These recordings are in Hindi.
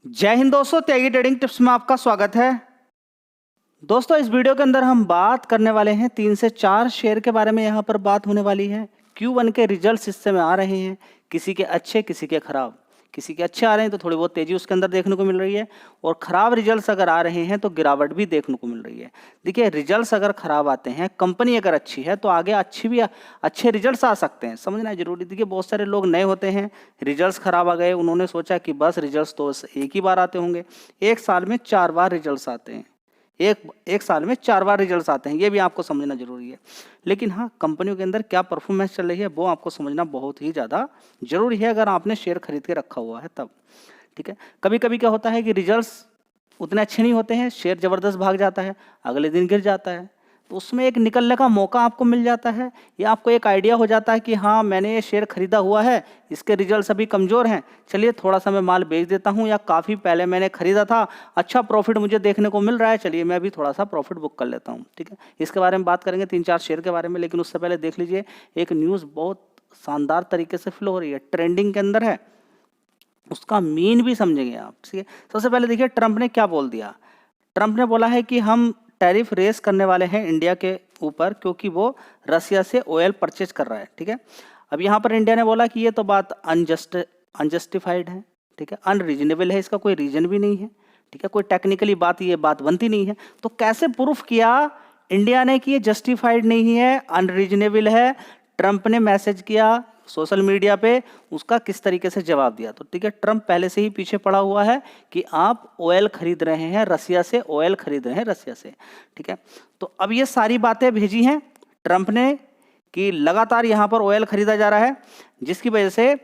जय हिंद दोस्तों, त्यागी ट्रेडिंग टिप्स में आपका स्वागत है। दोस्तों, इस वीडियो के अंदर हम बात करने वाले हैं 3 से 4 शेयर के बारे में। यहाँ पर बात होने वाली है Q1 के रिजल्ट्स हिस्से में आ रहे हैं, किसी के अच्छे किसी के खराब। किसी के अच्छे आ रहे हैं तो थोड़ी बहुत तेजी उसके अंदर देखने को मिल रही है, और खराब रिजल्ट्स अगर आ रहे हैं तो गिरावट भी देखने को मिल रही है। देखिए, रिजल्ट्स अगर खराब आते हैं, कंपनी अगर अच्छी है तो आगे अच्छे रिजल्ट्स आ सकते हैं, समझना जरूरी। देखिए, बहुत सारे लोग नए होते हैं, रिजल्ट्स खराब आ गए, उन्होंने सोचा कि बस रिजल्ट्स तो एक ही बार आते होंगे। एक साल में 4 बार रिजल्ट्स आते हैं, एक साल में 4 बार रिजल्ट्स आते हैं, ये भी आपको समझना जरूरी है। लेकिन हाँ, कंपनियों के अंदर क्या परफॉर्मेंस चल रही है वो आपको समझना बहुत ही ज़्यादा जरूरी है, अगर आपने शेयर खरीद के रखा हुआ है तब। ठीक है, कभी कभी क्या होता है कि रिजल्ट्स उतने अच्छे नहीं होते हैं, शेयर ज़बरदस्त भाग जाता है, अगले दिन गिर जाता है, तो उसमें एक निकलने का मौका आपको मिल जाता है, या आपको एक आइडिया हो जाता है कि हाँ, मैंने ये शेयर खरीदा हुआ है, इसके रिजल्ट्स अभी कमज़ोर हैं, चलिए थोड़ा सा मैं माल बेच देता हूँ, या काफ़ी पहले मैंने खरीदा था, अच्छा प्रॉफिट मुझे देखने को मिल रहा है, चलिए मैं अभी थोड़ा सा प्रॉफिट बुक कर लेता हूँ। ठीक है, इसके बारे में बात करेंगे 3-4 शेयर के बारे में, लेकिन उससे पहले देख लीजिए एक न्यूज़ बहुत शानदार तरीके से फ्लो हो रही है, ट्रेंडिंग के अंदर है, उसका मीन भी समझेंगे आप। ठीक है, सबसे पहले देखिए ट्रंप ने क्या बोल दिया। ट्रंप ने बोला है कि हम टैरिफ रेस करने वाले हैं इंडिया के ऊपर, क्योंकि वो रसिया से ऑयल परचेज कर रहा है। ठीक है, अब यहाँ पर इंडिया ने बोला कि ये तो बात अनजस्टिफाइड है, ठीक है, अनरीजनेबल है, इसका कोई रीजन भी नहीं है। ठीक है, कोई टेक्निकली ये बात बनती नहीं है। तो कैसे प्रूफ किया इंडिया ने कि ये जस्टिफाइड नहीं है, अनरीजनेबल है? ट्रंप ने मैसेज किया सोशल मीडिया पे, उसका किस तरीके से जवाब दिया। तो ठीक है, ट्रंप पहले से ही पीछे पड़ा हुआ है कि आप ऑयल खरीद रहे हैं रसिया से, ऑयल खरीद रहे हैं रसिया से। ठीक है, तो अब ये सारी बातें भेजी हैं ट्रंप ने कि लगातार यहाँ पर ऑयल खरीदा जा रहा है, जिसकी वजह से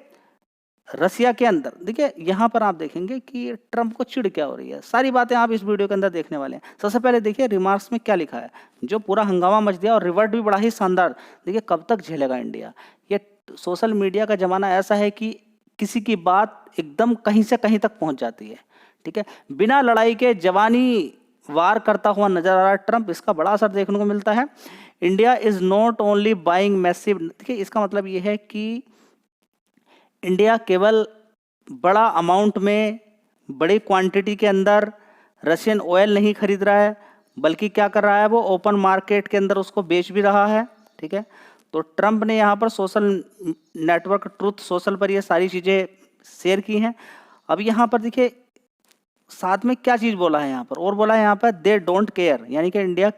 रसिया के अंदर, देखिए यहाँ पर आप देखेंगे कि ट्रंप को चिढ़ क्या हो रही है। सारी बातें आप इस वीडियो के अंदर देखने वाले हैं। सबसे पहले देखिए रिमार्क्स में क्या लिखा है, जो पूरा हंगामा मच दिया, और रिवर्ट भी बड़ा ही शानदार। देखिए, कब तक झेलेगा इंडिया? ये सोशल मीडिया का जमाना ऐसा है कि किसी की बात एकदम कहीं से कहीं तक पहुंच जाती है। ठीक है, बिना लड़ाई के जवानी वार करता हुआ नजर आ रहा है ट्रंप, इसका बड़ा असर देखने को मिलता है। India is not only buying massive, देखिए इसका मतलब ये है कि इंडिया केवल बड़ा अमाउंट में, बड़ी क्वांटिटी के अंदर रशियन ऑयल नहीं खरीद रहा है, बल्कि क्या कर रहा है, वो ओपन मार्केट के अंदर उसको बेच भी रहा है। ठीक है, तो ट्रंप ने यहाँ पर सोशल नेटवर्क ट्रुथ सोशल पर ये सारी चीज़ें शेयर की हैं। अब यहाँ पर देखिए साथ में क्या चीज़ बोला है यहाँ पर, और बोला है यहाँ पर दे डोंट केयर, यानी कि इंडिया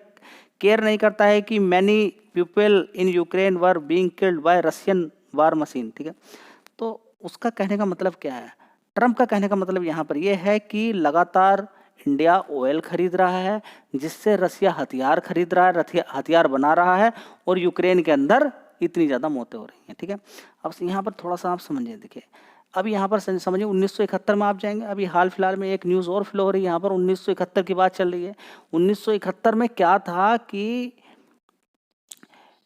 केयर नहीं करता है कि many people in Ukraine were being killed by Russian war machine. ठीक है, तो उसका कहने का मतलब क्या है? ट्रंप का कहने का मतलब यहाँ पर यह है कि लगातार इंडिया ऑयल खरीद रहा है, जिससे रसिया हथियार खरीद रहा है, हथियार बना रहा है, और यूक्रेन के अंदर इतनी ज़्यादा मौतें हो रही हैं। ठीक है, अब यहाँ पर थोड़ा सा आप समझिए। देखिए, अब यहाँ पर समझिए 1971 में आप जाएंगे, अभी हाल फिलहाल में एक न्यूज़ और फ्लो हो रही है, यहाँ पर 1971 की बात चल रही है। 1971 में क्या था कि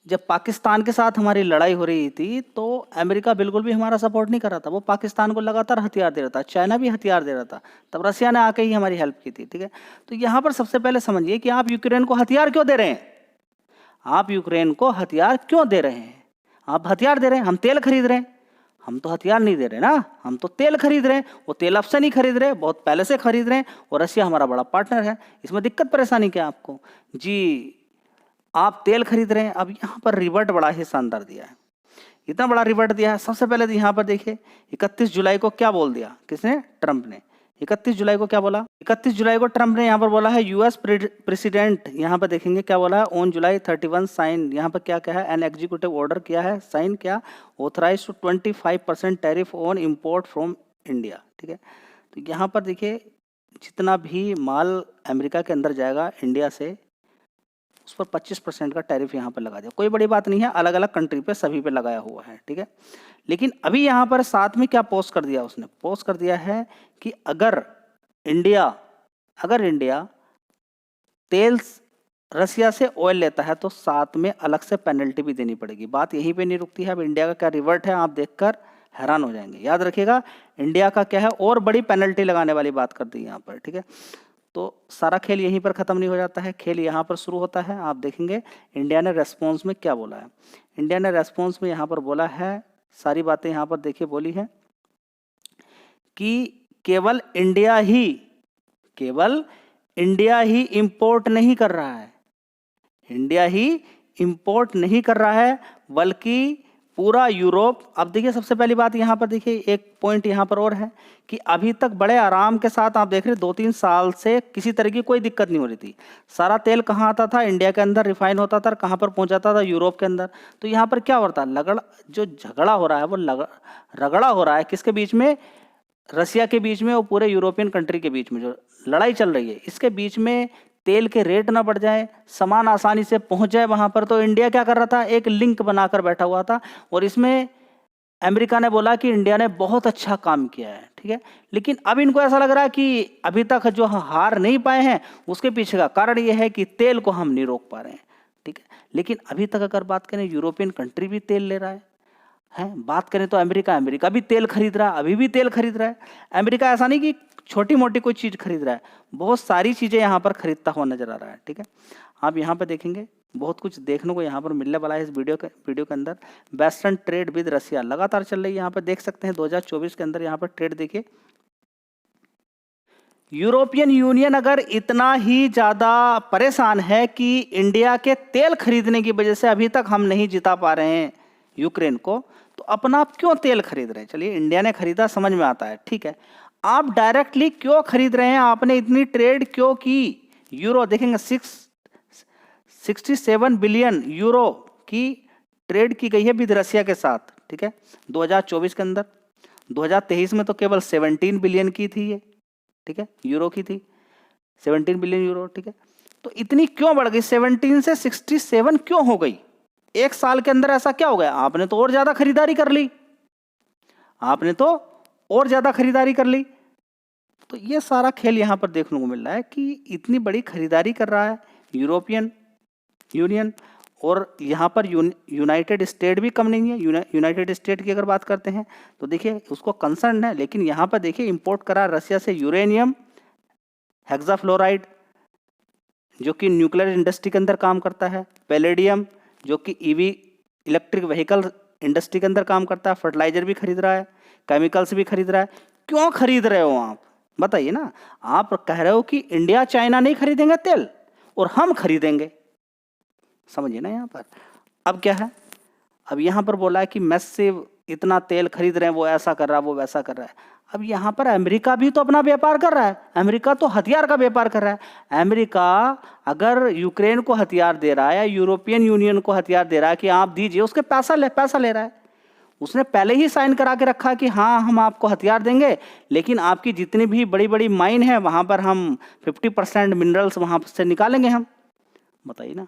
जब पाकिस्तान के साथ हमारी लड़ाई हो रही थी, तो अमेरिका बिल्कुल भी हमारा सपोर्ट नहीं कर रहा था, वो पाकिस्तान को लगातार हथियार दे रहा था, चाइना भी हथियार दे रहा था, तब रसिया ने आके ही हमारी हेल्प की थी। ठीक है, तो यहाँ पर सबसे पहले समझिए कि आप यूक्रेन को हथियार क्यों दे रहे हैं? आप यूक्रेन को हथियार क्यों दे रहे हैं? आप हथियार दे रहे हैं, हम तेल खरीद रहे हैं। हम तो हथियार नहीं दे रहे ना, हम तो तेल खरीद रहे हैं। वो तेल अब से नहीं खरीद रहे, बहुत पहले से खरीद रहे हैं, और रसिया हमारा बड़ा पार्टनर है। इसमें दिक्कत परेशानी क्या आपको जी? आप तेल खरीद रहे हैं। अब यहाँ पर रिवर्ट बड़ा ही शानदार दिया है, इतना बड़ा रिवर्ट दिया है। सबसे पहले तो यहाँ पर देखिए 31 जुलाई को क्या बोल दिया, किसने? ट्रंप ने। 31 जुलाई को क्या बोला? 31 जुलाई को ट्रंप ने यहाँ पर बोला है यूएस प्रेसिडेंट, यहाँ पर देखेंगे क्या बोला है, ऑन जुलाई 31 साइन, यहाँ पर क्या कहा है, एन एग्जीक्यूटिव ऑर्डर किया है, साइन क्या, authorise to 25% tariff on import from India. ठीक है, तो यहाँ पर देखिए जितना भी माल अमेरिका के अंदर जाएगा इंडिया से, उस पर 25% का टैरिफ यहाँ पर लगा दिया। कोई बड़ी बात नहीं है, अलग अलग कंट्री पे सभी पे लगाया हुआ है। ठीक है, लेकिन अभी यहाँ पर साथ में क्या पोस्ट कर दिया उसने? पोस्ट कर दिया है कि अगर इंडिया तेल रसिया से ऑयल लेता है तो साथ में अलग से पेनल्टी भी देनी पड़ेगी। बात यहीं पे नहीं रुकती है, अब इंडिया का क्या रिवर्ट है आप देखकर हैरान हो जाएंगे। याद रखिएगा, इंडिया का क्या है, और बड़ी पेनल्टी लगाने वाली बात कर दी यहाँ पर। ठीक है, तो सारा खेल यहीं पर ख़त्म नहीं हो जाता है, खेल यहाँ पर शुरू होता है। आप देखेंगे इंडिया ने रेस्पॉन्स में क्या बोला है। इंडिया ने रेस्पॉन्स में यहाँ पर बोला है, सारी बातें यहाँ पर देखिए बोली है कि केवल इंडिया ही इंपोर्ट नहीं कर रहा है, इंडिया ही इंपोर्ट नहीं कर रहा है बल्कि पूरा यूरोप। अब देखिए सबसे पहली बात यहाँ पर देखिए, एक पॉइंट यहाँ पर और है कि अभी तक बड़े आराम के साथ आप देख रहे 2-3 साल से किसी तरह की कोई दिक्कत नहीं हो रही थी। सारा तेल कहाँ आता था? इंडिया के अंदर रिफाइन होता था, कहाँ पर पहुँचाता था? यूरोप के अंदर। तो यहाँ पर क्या होता है, जो झगड़ा हो रहा है वो रगड़ा हो रहा है किसके बीच में? रसिया के बीच में और पूरे यूरोपियन कंट्री के बीच में जो लड़ाई चल रही है, इसके बीच में तेल के रेट ना बढ़ जाए, सामान आसानी से पहुंच जाए वहां पर। तो इंडिया क्या कर रहा था? एक लिंक बनाकर बैठा हुआ था और इसमें अमेरिका ने बोला कि इंडिया ने बहुत अच्छा काम किया है, ठीक है। लेकिन अब इनको ऐसा लग रहा है कि अभी तक जो हार नहीं पाए हैं उसके पीछे का कारण यह है कि तेल को हम नहीं रोक पा रहे हैं, ठीक है। लेकिन अभी तक अगर बात करें, यूरोपियन कंट्री भी तेल ले रहा है। बात करें तो अमेरिका भी तेल खरीद रहा है, अभी भी तेल खरीद रहा है। अमेरिका ऐसा नहीं कि छोटी मोटी कोई चीज़ खरीद रहा है, बहुत सारी चीज़ें यहाँ पर खरीदता हुआ नजर आ रहा है, ठीक है। आप यहाँ पर देखेंगे बहुत कुछ देखने को यहाँ पर मिलने वाला है इस वीडियो के अंदर। वेस्टर्न ट्रेड विद रसिया लगातार चल रही है, यहाँ पर देख सकते हैं 2024 के अंदर यहाँ पर ट्रेड देखिए। यूरोपियन यूनियन अगर इतना ही ज़्यादा परेशान है कि इंडिया के तेल खरीदने की वजह से अभी तक हम नहीं जिता पा रहे हैं यूक्रेन को, तो अपना आप क्यों तेल खरीद रहे हैं? चलिए इंडिया ने खरीदा, समझ में आता है, ठीक है। आप डायरेक्टली क्यों खरीद रहे हैं? आपने इतनी ट्रेड क्यों की? यूरो देखेंगे 67 बिलियन यूरो की ट्रेड की गई है विद रसिया के साथ, ठीक है, 2024 के अंदर। 2023 में तो केवल 17 बिलियन की थी ये, ठीक है, यूरो की थी 17 बिलियन यूरो, ठीक है। तो इतनी क्यों बढ़ गई? 17 से 67 क्यों हो गई? एक साल के अंदर ऐसा क्या हो गया? आपने तो और ज्यादा खरीदारी कर ली, तो ये सारा खेल यहां पर देखने को मिल रहा है कि इतनी बड़ी खरीदारी कर रहा है यूरोपियन यूनियन, और यहाँ पर यूनाइटेड स्टेट भी कम नहीं है। यूनाइटेड स्टेट की अगर बात करते हैं तो देखिए उसको कंसर्न है, लेकिन यहाँ पर देखिए इंपोर्ट करा रसिया से यूरेनियम, हेक्साफ्लोराइड जो कि न्यूक्लियर इंडस्ट्री के अंदर काम करता है, पैलेडियम जो कि ईवी इलेक्ट्रिक व्हीकल इंडस्ट्री के अंदर काम करता है, फर्टिलाइजर भी खरीद रहा है, केमिकल्स भी खरीद रहा है। क्यों खरीद रहे हो आप? बताइए ना। आप कह रहे हो कि इंडिया चाइना नहीं खरीदेंगे तेल और हम खरीदेंगे, समझिए ना यहाँ पर। अब क्या है, अब यहाँ पर बोला है कि मैसिव इतना तेल खरीद रहे हैं, वो ऐसा कर रहा है, वो वैसा कर रहा है। अब यहाँ पर अमेरिका भी तो अपना व्यापार कर रहा है, अमेरिका तो हथियार का व्यापार कर रहा है। अमेरिका अगर यूक्रेन को हथियार दे रहा है या यूरोपियन यूनियन को हथियार दे रहा है कि आप दीजिए, उसके पैसा ले रहा है। उसने पहले ही साइन करा के रखा कि हाँ हम आपको हथियार देंगे, लेकिन आपकी जितनी भी बड़ी बड़ी माइन है वहाँ पर हम 50% मिनरल्स वहाँ से निकालेंगे हम। बताइए ना।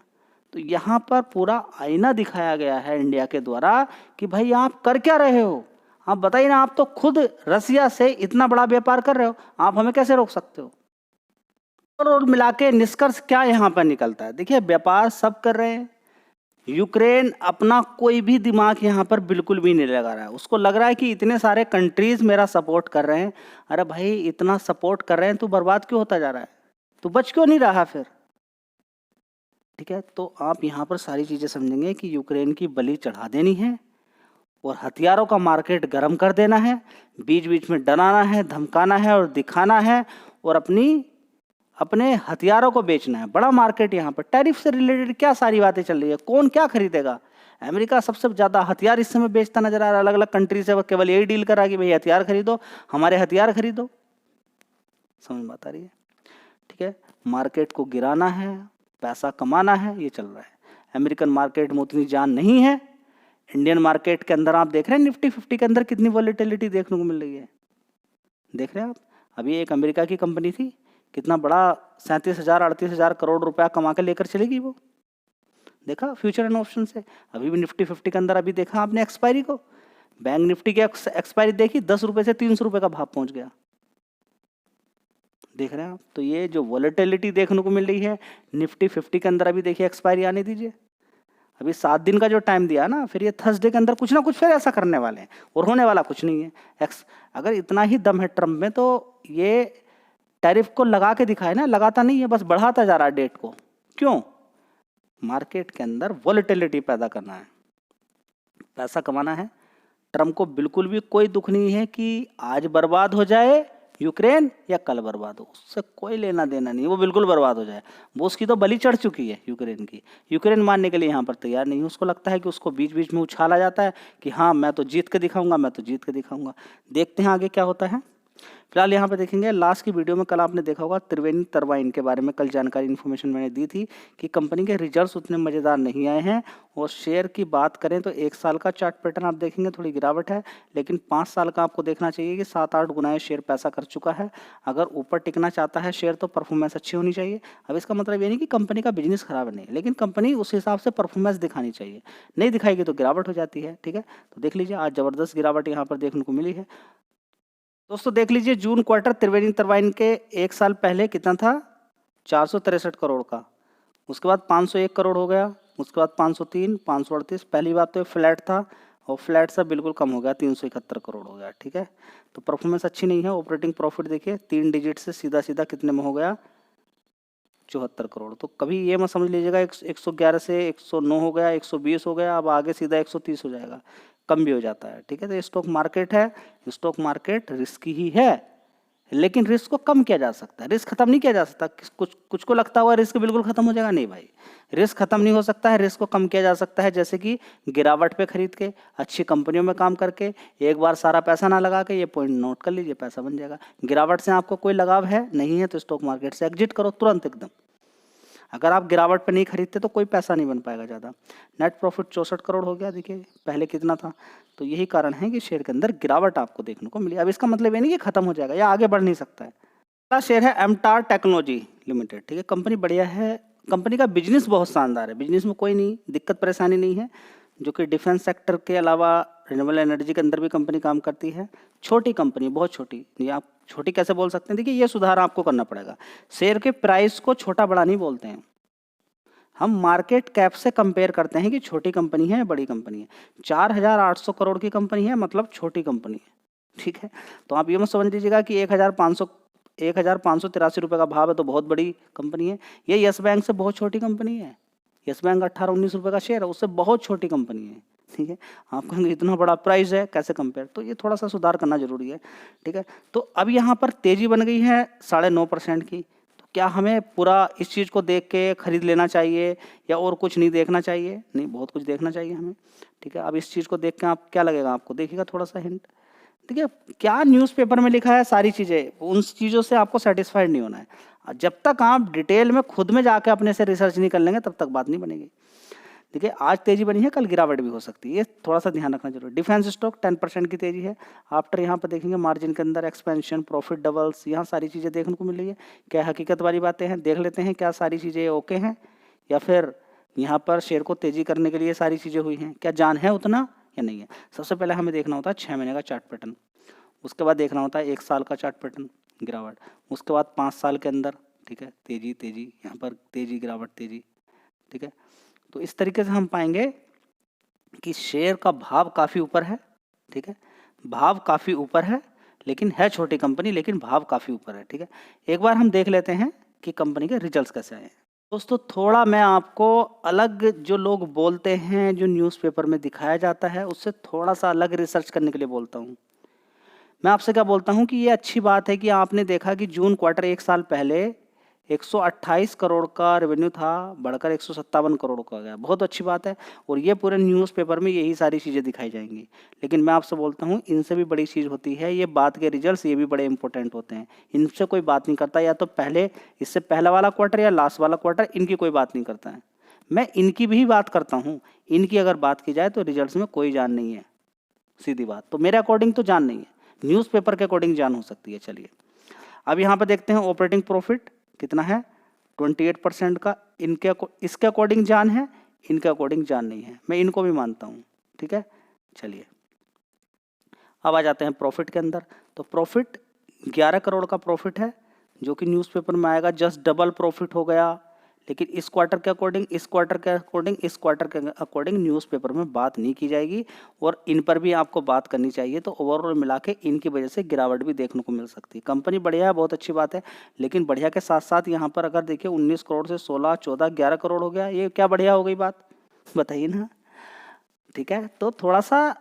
तो यहाँ पर पूरा आईना दिखाया गया है इंडिया के द्वारा कि भाई आप कर क्या रहे हो? आप बताइए ना, आप तो खुद रसिया से इतना बड़ा व्यापार कर रहे हो, आप हमें कैसे रोक सकते हो? और मिला के निष्कर्ष क्या यहाँ पर निकलता है? देखिए व्यापार सब कर रहे हैं, यूक्रेन अपना कोई भी दिमाग यहाँ पर बिल्कुल भी नहीं लगा रहा है। उसको लग रहा है कि इतने सारे कंट्रीज मेरा सपोर्ट कर रहे हैं। अरे भाई इतना सपोर्ट कर रहे हैं, तू बर्बाद क्यों होता जा रहा है? तू बच क्यों नहीं रहा फिर? ठीक है, तो आप यहाँ पर सारी चीज़ें समझेंगे कि यूक्रेन की बलि चढ़ा देनी है और हथियारों का मार्केट गर्म कर देना है, बीच बीच में डराना है, धमकाना है और दिखाना है, और अपने हथियारों को बेचना है। बड़ा मार्केट यहाँ पर टैरिफ से रिलेटेड क्या सारी बातें चल रही है, कौन क्या खरीदेगा? अमेरिका सबसे ज़्यादा हथियार इस समय बेचता नजर आ रहा है, अलग अलग कंट्री से केवल यही डील करा कि भाई हथियार खरीदो, हमारे हथियार खरीदो। समझ में आ रही है? ठीक है, मार्केट को गिराना है, पैसा कमाना है, ये चल रहा है। अमेरिकन मार्केट में उतनी जान नहीं है। इंडियन मार्केट के अंदर आप देख रहे हैं निफ्टी 50 के अंदर कितनी वॉलेटिलिटी देखने को मिल रही है, देख रहे हैं आप। अभी एक अमेरिका की कंपनी थी, कितना बड़ा 37,000-38,000 करोड़ रुपया कमा के लेकर चलेगी वो, देखा फ्यूचर एंड ऑप्शन से। अभी भी निफ्टी 50 के अंदर अभी देखा आपने एक्सपायरी को, बैंक निफ्टी की एक्सपायरी देखी, 10 रुपये से 300 रुपये का भाव पहुंच गया, देख रहे हैं आप। तो ये जो वॉलेटिलिटी देखने को मिल रही है निफ्टी 50 के अंदर, अभी देखिए एक्सपायरी आने दीजिए, अभी 7 दिन का जो टाइम दिया ना, फिर ये थर्सडे के अंदर कुछ ना कुछ फिर ऐसा करने वाले हैं, और होने वाला कुछ नहीं है। अगर इतना ही दम है ट्रम्प में, तो ये टैरिफ को लगा के दिखाए ना, लगाता नहीं है, बस बढ़ाता जा रहा है डेट को। क्यों? मार्केट के अंदर वॉलेटिलिटी पैदा करना है, पैसा कमाना है। ट्रम्प को बिल्कुल भी कोई दुख नहीं है कि आज बर्बाद हो जाए यूक्रेन या कल बर्बाद हो, उससे कोई लेना देना नहीं, वो बिल्कुल बर्बाद हो जाए। वो उसकी तो बलि चढ़ चुकी है यूक्रेन की। यूक्रेन मानने के लिए यहाँ पर तैयार नहीं है। उसको लगता है कि उसको बीच बीच में उछाला जाता है कि हाँ मैं तो जीत के दिखाऊंगा, मैं तो जीत के दिखाऊंगा। देखते हैं आगे क्या होता है। फिलहाल यहाँ पे देखेंगे लास्ट की वीडियो में कल आपने देखा होगा त्रिवेणी टरबाइन के बारे में कल जानकारी इन्फॉर्मेशन मैंने दी थी कि कंपनी के रिजल्ट्स उतने मज़ेदार नहीं आए हैं। और शेयर की बात करें तो 1 साल का चार्ट पैटर्न आप देखेंगे थोड़ी गिरावट है, लेकिन 5 साल का आपको देखना चाहिए कि 7-8 गुना शेयर पैसा कर चुका है। अगर ऊपर टिकना चाहता है शेयर तो परफॉर्मेंस अच्छी होनी चाहिए। अब इसका मतलब ये नहीं कि कंपनी का बिजनेस खराब नहीं है, लेकिन कंपनी उस हिसाब से परफॉर्मेंस दिखानी चाहिए। नहीं दिखाएगी तो गिरावट हो जाती है। ठीक है, तो देख लीजिए आज ज़बरदस्त गिरावट यहाँ पर देखने को मिली है। दोस्तों देख लीजिए जून क्वार्टर त्रिवेणी टरबाइन के 1 साल पहले कितना था, 463 करोड़ का। उसके बाद 501 करोड़ हो गया, उसके बाद 503, 538। पहली बात तो ये फ्लैट था और फ्लैट से बिल्कुल कम हो गया, 371 करोड़ हो गया। ठीक है, तो परफॉर्मेंस अच्छी नहीं है। ऑपरेटिंग प्रॉफिट देखिए 3 डिजिट से सीधा सीधा कितने में हो गया, 74 करोड़। तो कभी ये मत समझ लीजिएगा 111 से 109 हो गया, 120 हो गया, अब आगे सीधा 130 हो जाएगा, कम भी हो जाता है। ठीक है, तो स्टॉक मार्केट है, स्टॉक मार्केट रिस्की ही है, लेकिन रिस्क को कम किया जा सकता है, रिस्क खत्म नहीं किया जा सकता। कुछ को लगता हुआ रिस्क बिल्कुल खत्म हो जाएगा, नहीं भाई, रिस्क खत्म नहीं हो सकता है। रिस्क को कम किया जा सकता है, जैसे कि गिरावट पे खरीद के, अच्छी कंपनियों में काम करके, एक बार सारा पैसा ना लगा के। ये पॉइंट नोट कर लीजिए, पैसा बन जाएगा। गिरावट से आपको कोई लगाव है नहीं है तो स्टॉक मार्केट से एग्जिट करो तुरंत एकदम। अगर आप गिरावट पे नहीं खरीदते तो कोई पैसा नहीं बन पाएगा ज़्यादा। नेट प्रॉफिट 64 करोड़ हो गया, देखिए पहले कितना था। तो यही कारण है कि शेयर के अंदर गिरावट आपको देखने को मिली। अब इसका मतलब ये नहीं कि खत्म हो जाएगा या आगे बढ़ नहीं सकता है। अगला शेयर है एमटार टेक्नोलॉजी लिमिटेड। ठीक है, कंपनी बढ़िया है, कंपनी का बिजनेस बहुत शानदार है, बिजनेस में कोई नहीं दिक्कत परेशानी नहीं है, जो कि डिफेंस सेक्टर के अलावा रिन्यूएबल एनर्जी के अंदर भी कंपनी काम करती है। छोटी कंपनी, बहुत छोटी, ये आप छोटी कैसे बोल सकते हैं, देखिए ये सुधार आपको करना पड़ेगा। शेयर के प्राइस को छोटा बड़ा नहीं बोलते हैं, हम मार्केट कैप से कंपेयर करते हैं कि छोटी कंपनी है या बड़ी कंपनी है। 4,800 करोड़ की कंपनी है, मतलब छोटी कंपनी है। ठीक है, तो आप ये मत समझ लीजिएगा कि 1,583 रुपये का भाव है तो बहुत बड़ी कंपनी है। ये यस बैंक से बहुत छोटी कंपनी है। यस बैंक 18-19 रुपये का शेयर है, उससे बहुत छोटी कंपनी है। ठीक है, आप कहेंगे इतना बड़ा प्राइस है कैसे कंपेयर, तो ये थोड़ा सा सुधार करना जरूरी है। ठीक है, तो अब यहाँ पर तेजी बन गई है 9.5% की। तो क्या हमें पूरा इस चीज़ को देख के खरीद लेना चाहिए या और कुछ नहीं देखना चाहिए? नहीं, बहुत कुछ देखना चाहिए हमें। ठीक है, अब इस चीज़ को देख के आप क्या लगेगा आपको, देखिएगा थोड़ा सा हिंट। देखिए क्या न्यूज़पेपर में लिखा है सारी चीज़ें, उन चीज़ों से आपको सेटिस्फाइड नहीं होना है। जब तक आप डिटेल में खुद में जाके अपने से रिसर्च नहीं कर लेंगे तब तक बात नहीं बनेगी। देखिए आज तेजी बनी है, कल गिरावट भी हो सकती है, ये थोड़ा सा ध्यान रखना जरूरी है। डिफेंस स्टॉक 10% की तेजी है। आफ्टर यहाँ पर देखेंगे मार्जिन के अंदर एक्सपेंशन, प्रॉफिट डबल्स, यहाँ सारी चीज़ें देखने को मिल रही है। क्या हकीकत वाली बातें हैं, देख लेते हैं क्या सारी चीज़ें ओके हैं या फिर यहाँ पर शेयर को तेजी करने के लिए सारी चीज़ें हुई हैं, क्या जान है उतना या नहीं है। सबसे पहले हमें देखना होता है 6 महीने का चार्ट पैटर्न, उसके बाद देखना होता है 1 साल का चार्ट पैटर्न, गिरावट, उसके बाद 5 साल के अंदर। ठीक है, तेजी तेजी, यहाँ पर तेजी गिरावट तेजी। ठीक है, तो इस तरीके से हम पाएंगे कि शेयर का भाव काफ़ी ऊपर है। ठीक है, भाव काफ़ी ऊपर है, लेकिन है छोटी कंपनी, लेकिन भाव काफ़ी ऊपर है। ठीक है, एक बार हम देख लेते हैं कि कंपनी के रिजल्ट्स कैसे आए हैं। दोस्तों थोड़ा मैं आपको अलग, जो लोग बोलते हैं, जो न्यूज़पेपर में दिखाया जाता है, उससे थोड़ा सा अलग रिसर्च करने के लिए बोलता हूँ। मैं आपसे क्या बोलता हूँ कि ये अच्छी बात है कि आपने देखा कि जून क्वार्टर 1 साल पहले 128 करोड़ का रेवेन्यू था, बढ़कर 157 करोड़ का गया, बहुत अच्छी बात है। और ये पूरे न्यूज़पेपर में यही सारी चीज़ें दिखाई जाएंगी। लेकिन मैं आपसे बोलता हूँ इनसे भी बड़ी चीज़ होती है ये बात के रिजल्ट्स, ये भी बड़े इंपॉर्टेंट होते हैं। इनसे कोई बात नहीं करता, या तो पहले इससे पहला वाला क्वार्टर या लास्ट वाला क्वार्टर, इनकी कोई बात नहीं करता है। मैं इनकी भी बात करता हूँ। इनकी अगर बात की जाए तो रिजल्ट्स में कोई जान नहीं है, सीधी बात। तो मेरे अकॉर्डिंग तो जान नहीं है, न्यूज़पेपर के अकॉर्डिंग जान हो सकती है। चलिए अब यहाँ पर देखते हैं ऑपरेटिंग प्रॉफिट कितना है, 28% का। इसके अकॉर्डिंग जान है, इनके अकॉर्डिंग जान नहीं है, मैं इनको भी मानता हूँ। ठीक है, चलिए अब आ जाते हैं प्रॉफिट के अंदर। तो प्रॉफिट 11 करोड़ का प्रॉफिट है, जो कि न्यूज़पेपर में आएगा जस्ट डबल प्रॉफिट हो गया। लेकिन इस क्वार्टर के अकॉर्डिंग, इस क्वार्टर के अकॉर्डिंग, इस क्वार्टर के अकॉर्डिंग न्यूज़पेपर में बात नहीं की जाएगी, और इन पर भी आपको बात करनी चाहिए। तो ओवरऑल मिला के इनकी वजह से गिरावट भी देखने को मिल सकती है। कंपनी बढ़िया है, बहुत अच्छी बात है, लेकिन बढ़िया के साथ साथ यहाँ पर अगर देखिए 19 करोड़ से 16, 14, 11 करोड़ हो गया, ये क्या बढ़िया हो गई बात, बताइए ना। ठीक है, तो थोड़ा सा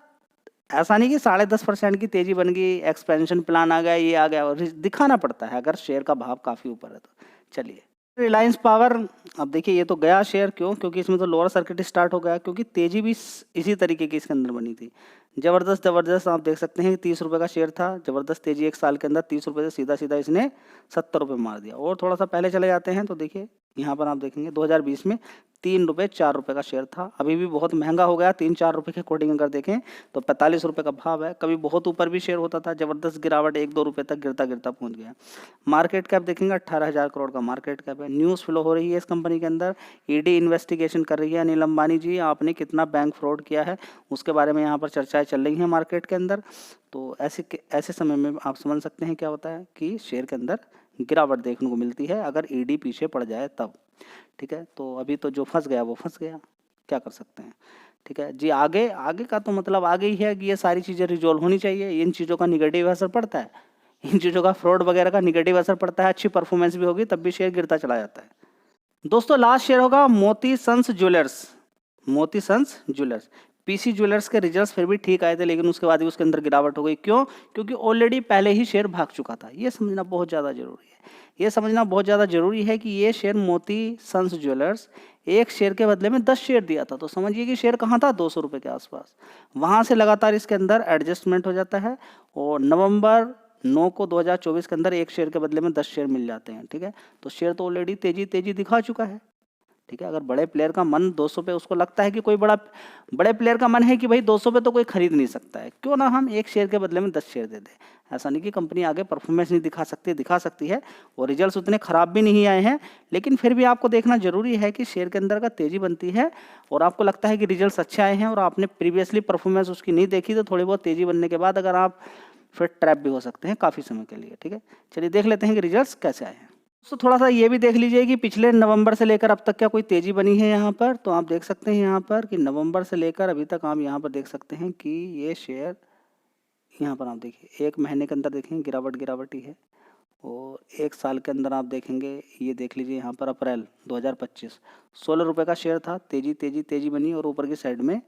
ऐसा नहीं कि 10.5% की तेजी बन गई, एक्सपेंशन प्लान आ गया, ये आ गया, और दिखाना पड़ता है अगर शेयर का भाव काफ़ी ऊपर है तो। चलिए रिलायंस पावर, अब देखिए ये तो गया शेयर, क्यों? क्योंकि इसमें तो लोअर सर्किट स्टार्ट हो गया, क्योंकि तेजी भी इसी तरीके की इसके अंदर बनी थी। ज़बरदस्त आप देख सकते हैं 30 रुपये का शेयर था, ज़बरदस्त तेजी एक साल के अंदर 30 रुपये से सीधा सीधा इसने 70 रुपये मार दिया। और थोड़ा सा पहले चले जाते हैं तो देखिए यहाँ पर आप देखेंगे 2020 में 3 रुपये 4 रुपये का शेयर था, अभी भी बहुत महंगा हो गया। 3-4 रुपये के अकॉर्डिंग अगर देखें तो 45 रुपये का भाव है। कभी बहुत ऊपर भी शेयर होता था, ज़बरदस्त गिरावट 1-2 रुपये तक गिरता गिरता पहुंच गया। मार्केट कैप देखेंगे 18,000 करोड़ का मार्केट कैप है। न्यूज़ फ्लो हो रही है इस कंपनी के अंदर, ईडी इन्वेस्टिगेशन कर रही है। अनिल अंबानी जी, आपने कितना बैंक फ्रॉड किया है उसके बारे में यहाँ पर चर्चाएँ चल रही हैं मार्केट के अंदर। तो ऐसे समय में आप समझ सकते हैं क्या होता है कि शेयर के अंदर गिरावट देखने को मिलती है अगर ईडी पीछे पड़ जाए तब। ठीक है, तो अभी तो जो फंस गया वो फंस गया, क्या कर सकते हैं। ठीक है जी, आगे का तो मतलब आगे ही है कि ये सारी चीज़ें रिजॉल्व होनी चाहिए। इन चीज़ों का निगेटिव असर पड़ता है, इन चीज़ों का फ्रॉड वगैरह का निगेटिव असर पड़ता है। अच्छी परफॉर्मेंस भी होगी तब भी शेयर गिरता चला जाता है। दोस्तों लास्ट शेयर होगा मोती सन्स ज्वेलर्स। मोती सन्स ज्वेलर्स, पीसी ज्वेलर्स के रिजल्ट्स फिर भी ठीक आए थे, लेकिन उसके बाद भी उसके अंदर गिरावट हो गई। क्यों? क्योंकि ऑलरेडी पहले ही शेयर भाग चुका था। ये समझना बहुत ज़्यादा जरूरी है। ये समझना बहुत ज़्यादा जरूरी है कि ये शेयर मोती सन्स ज्वेलर्स एक शेयर के बदले में 10 शेयर दिया था, तो समझिए कि शेयर कहाँ था, 200 रुपये के आसपास। वहाँ से लगातार इसके अंदर एडजस्टमेंट हो जाता है और नवंबर 9 को 2024 के अंदर एक शेयर के बदले में 10 शेयर मिल जाते हैं। ठीक है, तो शेयर तो ऑलरेडी तेजी दिखा चुका है। ठीक है, अगर बड़े प्लेयर का मन 200 पे, उसको लगता है कि कोई बड़े प्लेयर का मन है कि भाई 200 पे तो कोई खरीद नहीं सकता है, क्यों ना हम एक शेयर के बदले में 10 शेयर दे दें। ऐसा नहीं कि कंपनी आगे परफॉर्मेंस नहीं दिखा सकती है और रिजल्ट्स उतने खराब भी नहीं आए हैं, लेकिन फिर भी आपको देखना जरूरी है कि शेयर के अंदर का तेजी बनती है और आपको लगता है कि रिजल्ट्स अच्छे आए हैं और आपने प्रीवियसली परफॉर्मेंस उसकी नहीं देखी, तो थोड़ी बहुत तेजी बनने के बाद अगर आप फिर ट्रैप भी हो सकते हैं काफ़ी समय के लिए। ठीक है, चलिए देख लेते हैं कि रिजल्ट्स कैसे आए हैं। तो थोड़ा सा ये भी देख लीजिए कि पिछले नवंबर से लेकर अब तक क्या कोई तेजी बनी है यहाँ पर। तो आप देख सकते हैं यहाँ पर कि नवंबर से लेकर अभी तक आप यहाँ पर देख सकते हैं कि ये शेयर यहाँ पर आप देखिए 1 महीने के अंदर देखेंगे गिरावट ही है, और 1 साल के अंदर आप देखेंगे, ये देख लीजिए यहाँ पर अप्रैल 2025 16 रुपये का शेयर था, तेजी बनी और ऊपर की साइड में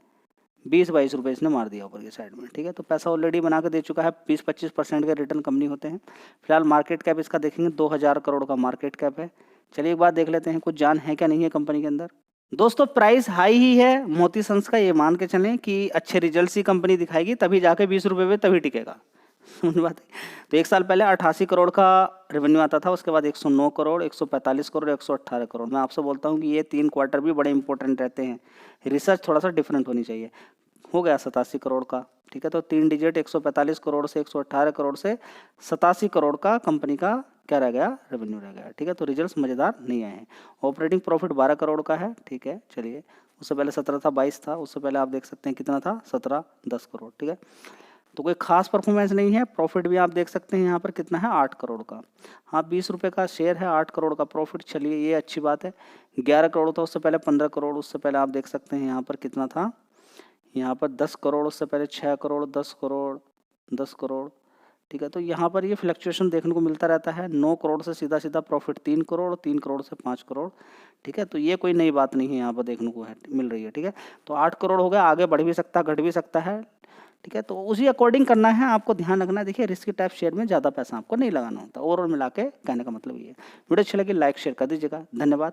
20-22 रुपये इसने मार दिया ऊपर की साइड में। ठीक है, तो पैसा ऑलरेडी बना के दे चुका है। 20-25% के रिटर्न कंपनी होते हैं। फिलहाल मार्केट कैप इसका देखेंगे 2000 करोड़ का मार्केट कैप है। चलिए एक बात देख लेते हैं कुछ जान है क्या नहीं है कंपनी के अंदर। दोस्तों प्राइस हाई ही है मोती सन्स का, ये मान के चलें कि अच्छे रिजल्ट्स ही कंपनी दिखाएगी तभी जाके 20 रुपये पे तभी टिकेगा। समझ बात है। तो 1 साल पहले 88 करोड़ का रेवेन्यू आता था, उसके बाद 109 करोड़, 145 करोड़, 118 करोड़। मैं आपसे बोलता हूँ कि ये 3 क्वार्टर भी बड़े इंपॉर्टेंट रहते हैं, रिसर्च थोड़ा सा डिफरेंट होनी चाहिए। हो गया 87 करोड़ का। ठीक है, तो 3 डिजिट 145 करोड़ से 118 करोड़ से 87 करोड़ का कंपनी का क्या रह गया, रेवेन्यू रह गया। ठीक है, तो रिजल्ट्स मज़ेदार नहीं आए हैं। ऑपरेटिंग प्रॉफिट 12 करोड़ का है। ठीक है, चलिए उससे पहले 17 था, 22 था, उससे पहले आप देख सकते हैं कितना था, 17, 10 करोड़। ठीक है, तो कोई खास परफॉर्मेंस नहीं है। प्रॉफिट भी आप देख सकते हैं यहाँ पर कितना है, 8 करोड़ का। हाँ 20 रुपये का शेयर है, 8 करोड़ का प्रॉफिट, चलिए ये अच्छी बात है। 11 करोड़ था, उससे पहले 15 करोड़, उससे पहले आप देख सकते हैं यहाँ पर कितना था, यहाँ पर 10 करोड़, उससे पहले 6 करोड़, 10 करोड़, 10 करोड़। ठीक है, तो यहाँ पर ये फ्लक्चुएशन देखने को मिलता रहता है। 9 करोड़ से सीधा प्रॉफिट 3 करोड़, 3 करोड़ से 5 करोड़। ठीक है, तो ये कोई नई बात नहीं है यहाँ पर देखने को मिल रही है। ठीक है, तो 8 करोड़ हो गया, आगे बढ़ भी सकता है घट भी सकता है। ठीक है, तो उसी अकॉर्डिंग करना है, आपको ध्यान रखना है। देखिए रिस्क टाइप शेयर में ज़्यादा पैसा आपको नहीं लगाना होता। ओवरऑल मिला के कहने का मतलब ये है। वीडियो अच्छी लगी लाइक शेयर कर दीजिएगा। धन्यवाद।